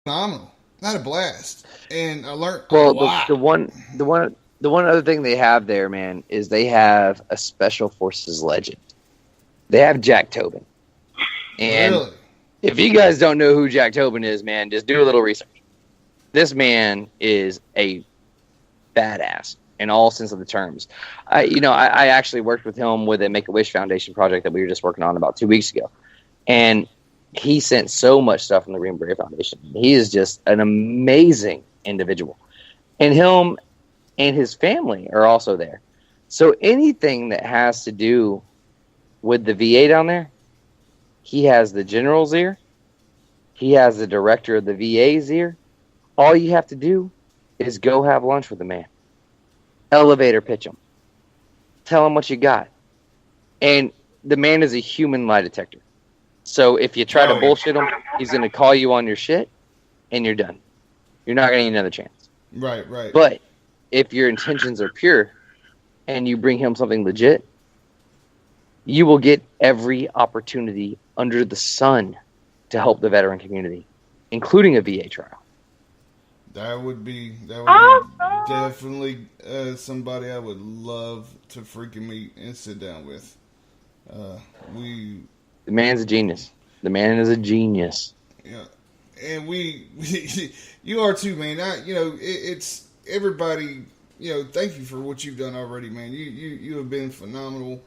phenomenal. I had a blast, and I learned a Well, lot. the one other thing they have there, man, is they have a special forces legend. They have Jack Tobin, and Really, if you guys don't know who Jack Tobin is, man, just do a little research. This man is a badass in all sense of the terms. I actually worked with him with a Make a Wish Foundation project that we were just working on about 2 weeks ago, and he sent so much stuff from the Green Beret Foundation. He is just an amazing individual, and him and his family are also there. So anything that has to do with the VA down there, he has the general's ear. He has the director of the VA's ear. All you have to do is go have lunch with the man. Elevator pitch him. Tell him what you got. And the man is a human lie detector. So if you try to oh yeah, bullshit him, he's going to call you on your shit, and you're done. You're not going to get another chance. right, right. But if your intentions are pure and you bring him something legit, you will get every opportunity under the sun to help the veteran community, including a VA trial. That would be definitely somebody I would love to freaking meet and sit down with. We The man's a genius. The man is a genius. Yeah, and you are too, man. It's everybody. Thank you for what you've done already, man. You have been phenomenal.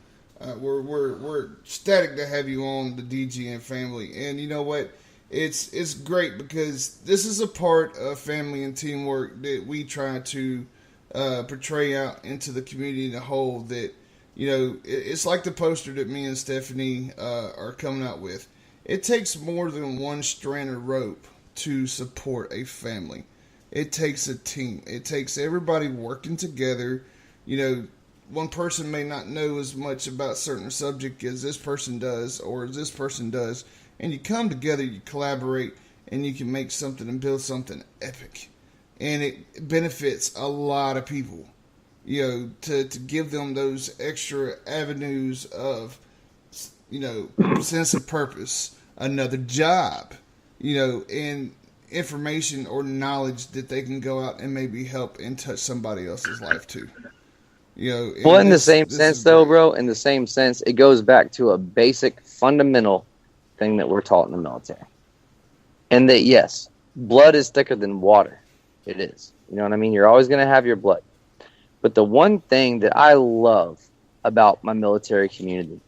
We're ecstatic to have you on the DGN family, and you know what? It's great because this is a part of family and teamwork that we try to portray out into the community in a whole. That it's like the poster that me and Stephanie are coming out with. It takes more than one strand of rope to support a family. It takes a team. It takes everybody working together. One person may not know as much about certain subject as this person does or as this person does, and you come together, you collaborate, and you can make something and build something epic. And it benefits a lot of people, to give them those extra avenues of, sense of purpose, another job, and information or knowledge that they can go out and maybe help and touch somebody else's life too. Well, And in the this same this sense, is though, great. bro, in the same sense, it goes back to a basic, fundamental thing that we're taught in the military. And that, yes, blood is thicker than water. It is. You know what I mean? You're always going to have your blood. But the one thing that I love about my military community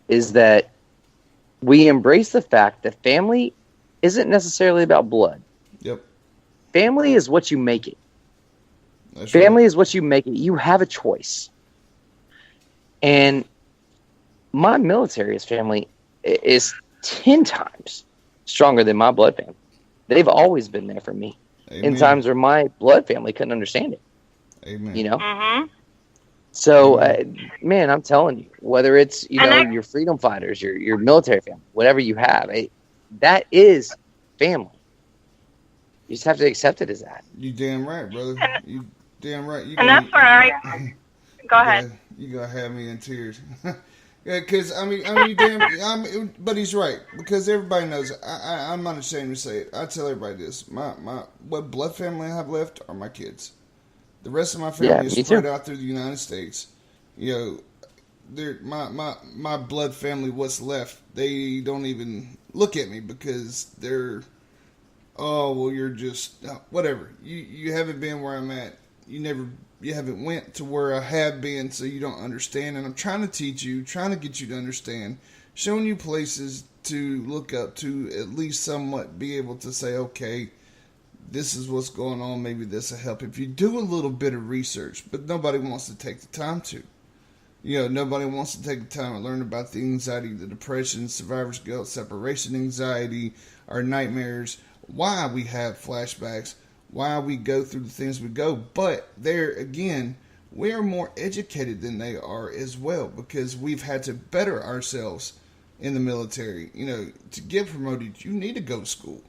is that we embrace the fact that family isn't necessarily about blood. Yep, Family is what you make it. that's right. Family is what you make it. You have a choice. And my military's family is 10 times stronger than my blood family. They've always been there for me in Amen. times where my blood family couldn't understand it, Amen. you know? Mhm. So, Amen. man, I'm telling you, whether it's, And that your freedom fighters, your military family, whatever you have, that is family. You just have to accept it as that. You damn right, brother. and, You damn right. and that's where I go ahead. You gonna have me in tears. Yeah, because you damn. But he's right because everybody knows. I'm not ashamed to say it. I tell everybody this. My what blood family I have left are my kids. The rest of my Yeah, family is me spread too. out through the United States. You know, my blood family. What's left? They don't even look at me because they're. Oh well, you're just whatever. You haven't been where I'm at. You haven't went to where I have been, so you don't understand. And I'm trying to teach you, trying to get you to understand, showing you places to look up to, at least somewhat be able to say, okay, this is what's going on. Maybe this will help if you do a little bit of research. But nobody wants to take the time to. Nobody wants to take the time to learn about the anxiety, the depression, survivor's guilt, separation anxiety, our nightmares, why we have flashbacks, why we go through the things we go. But there again, we are more educated than they are as well because we've had to better ourselves in the military. To get promoted, you need to go to school.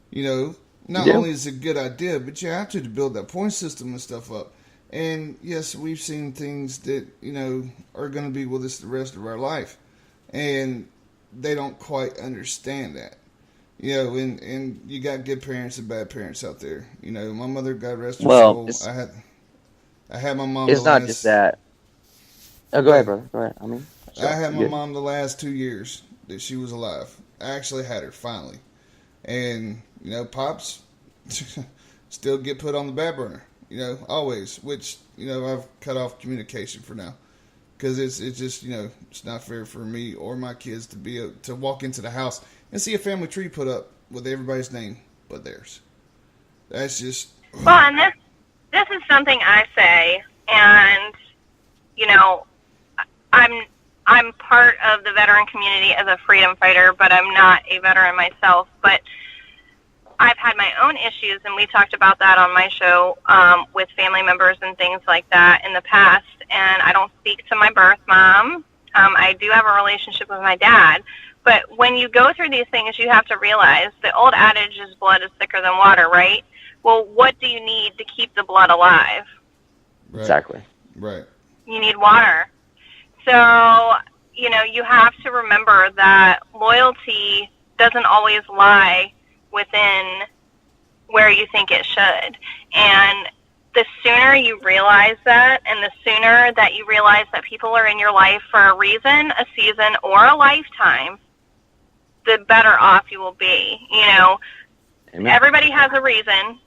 You Not do? only is it a good idea, but you have to build that point system and stuff up. And yes, we've seen things that, are going to be with us the rest of our life. And they don't quite understand that. You know, and you got good parents and bad parents out there. You know, my mother, God rest her Well, soul. I had my mom. it's not just that. Oh, go ahead, brother. Go ahead. I had my Good. mom the last 2 years that she was alive. I actually had her finally, and you know, pops still get put on the bad burner. You know, always. Which you know, I've cut off communication for now because it's just you know, it's not fair for me or my kids to walk into the house and see a family tree put up with everybody's name but theirs. That's just Well, and this is something I say, and you know, I'm part of the veteran community as a freedom fighter, but I'm not a veteran myself. But I've had my own issues, and we talked about that on my show with family members and things like that in the past. And I don't speak to my birth mom. I do have a relationship with my dad. But when you go through these things, you have to realize the old adage is blood is thicker than water, right? Well, what do you need to keep the blood alive? right, Exactly. right. You need water. So, you know, you have to remember that loyalty doesn't always lie within where you think it should. And the sooner you realize that, and the sooner that you realize that people are in your life for a reason, a season, or a lifetime, the better off you will be. You know, Amen. everybody has a reason.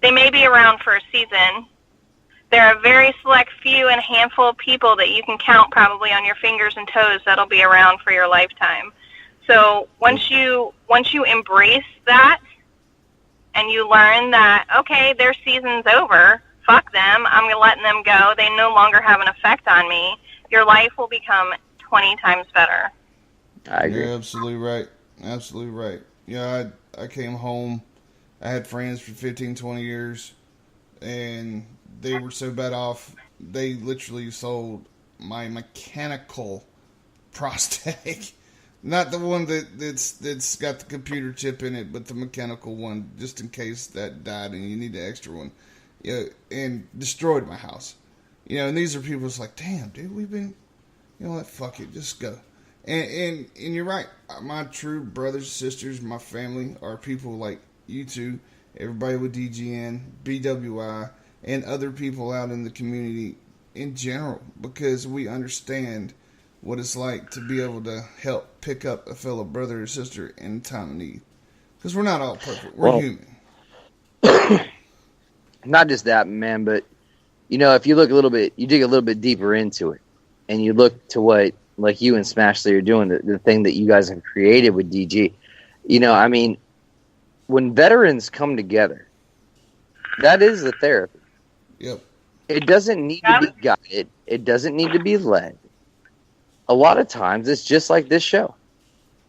They may be around for a season. There are a very select few and handful of people that you can count probably on your fingers and toes that'll be around for your lifetime. So once you embrace that and you learn that, okay, their season's over, fuck them, I'm going to let them go, they no longer have an effect on me, your life will become 20 times better. I agree. You're absolutely right. Absolutely right. Yeah, I came home. I had friends for 15, 20 years, and they were so bad off, they literally sold my mechanical prosthetic. Not the one that's got the computer chip in it, but the mechanical one, just in case that died and you need the extra one. You know, and destroyed my house. You know, and these are people that's like, damn, dude, we've been, you know what, fuck it, just go. And you're right. My true brothers and sisters, my family, are people like you two, everybody with DGN, BWI, and other people out in the community in general, because we understand what it's like to be able to help pick up a fellow brother or sister in time of need. Because we're not all perfect. We're human. Not just that, man, but you know, if you look a little bit, you dig a little bit deeper into it, and you look to what, like you and Smashley are doing, the thing that you guys have created with DG. You know, I mean, when veterans come together, that is the therapy. Yep. It doesn't need to be guided. It doesn't need to be led. A lot of times, it's just like this show.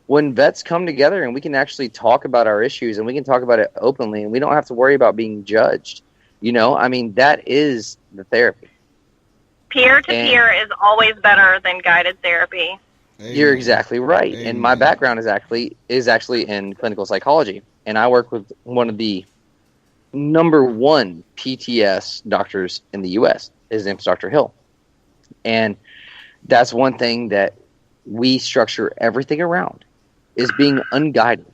When vets come together and we can actually talk about our issues and we can talk about it openly and we don't have to worry about being judged. You know, I mean, that is the therapy. Peer-to-peer is always better than guided therapy. You're exactly right. Amen. And my background is actually in clinical psychology. And I work with one of the number one PTS doctors in the U.S. His name's Dr. Hill. And that's one thing that we structure everything around, is being unguided.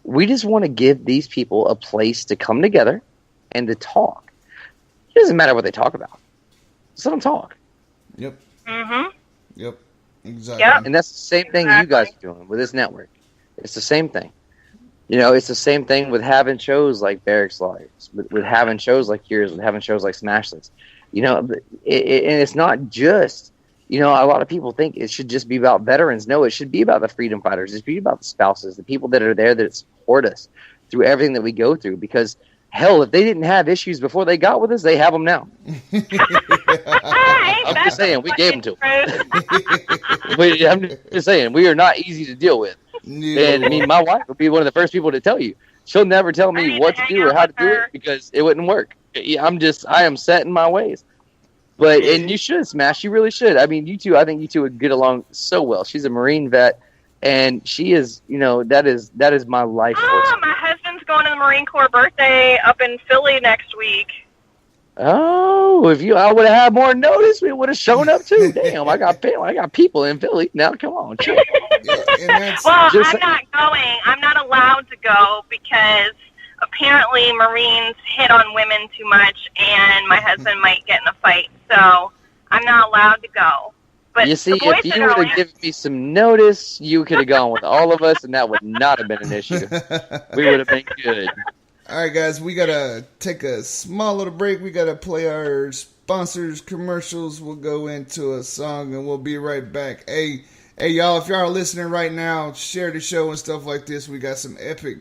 We just want to give these people a place to come together and to talk. It doesn't matter what they talk about. Just let them talk. Yep. Mm-hmm. Yep. Exactly. Yep. And that's the same thing you guys are doing with this network. It's the same thing. You know, it's the same thing with having shows like Barracks Lawyers, with having shows like yours, with having shows like Smashless. You know, and it's not just, you know, a lot of people think it should just be about veterans. No, it should be about the freedom fighters. It should be about the spouses, the people that are there that support us through everything that we go through. Because, hell, if they didn't have issues before they got with us, they have them now. I'm just saying, we gave them to them. I'm just saying, we are not easy to deal with. And I mean, my wife would be one of the first people to tell you. She'll never tell me what to do or how to do it because it wouldn't work. I am set in my ways. But, and you should, Smash, you really should. I mean, you two, I think you two would get along so well. She's a Marine vet, and she is, you know, that is my life force. Oh, my husband's going to the Marine Corps birthday up in Philly next week. Oh, I would have had more notice, we would have shown up too. Damn, I got people in Philly. Now, come on. Chill. Well, I'm not going. I'm not allowed to go because apparently Marines hit on women too much, and my husband might get in a fight. So I'm not allowed to go. But you see, if you would have given me some notice, you could have gone with all of us, and that would not have been an issue. We would have been good. All right, guys, we got to take a small little break. We got to play our sponsors, commercials. We'll go into a song, and we'll be right back. Hey, y'all, if y'all are listening right now, share the show and stuff like this. We got some epic,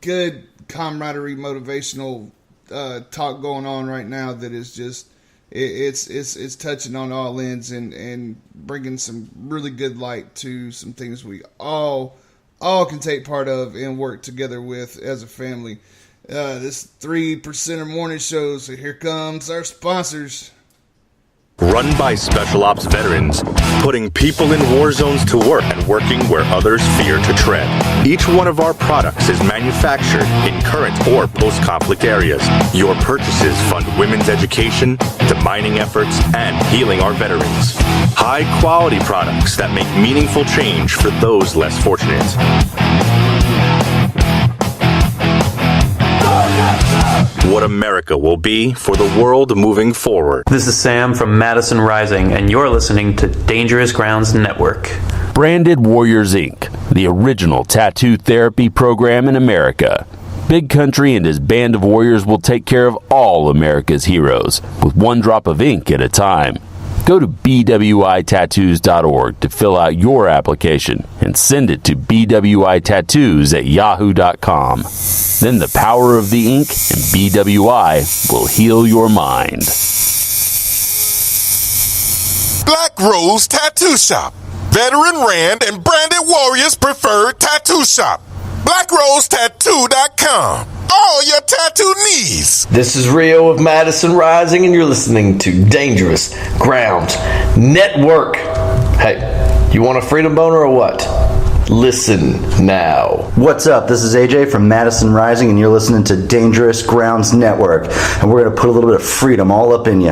good camaraderie, motivational talk going on right now that is just, it's touching on all ends and bringing some really good light to some things we all can take part of and work together with as a family. This 3% morning show, so here comes our sponsors. Run by Special Ops veterans, putting people in war zones to work and working where others fear to tread. Each one of our products is manufactured in current or post-conflict areas. Your purchases fund women's education, demining efforts, and healing our veterans. High-quality products that make meaningful change for those less fortunate. What America will be for the world moving forward. This is Sam from Madison Rising, and you're listening to Dangerous Grounds Network. Branded Warriors Inc., the original tattoo therapy program in America. Big Country and his band of warriors will take care of all America's heroes, with one drop of ink at a time. Go to bwitattoos.org to fill out your application and send it to bwitattoos@yahoo.com. Then the power of the ink and BWI will heal your mind. Black Rose Tattoo Shop. Veteran Rand and Branded Warriors preferred tattoo shop. BlackRoseTattoo.com. All your tattoo needs. This is Rio of Madison Rising, and you're listening to Dangerous Grounds Network. Hey, you want a freedom boner or what? Listen now. What's up? This is AJ from Madison Rising, and you're listening to Dangerous Grounds Network. And we're going to put a little bit of freedom all up in you.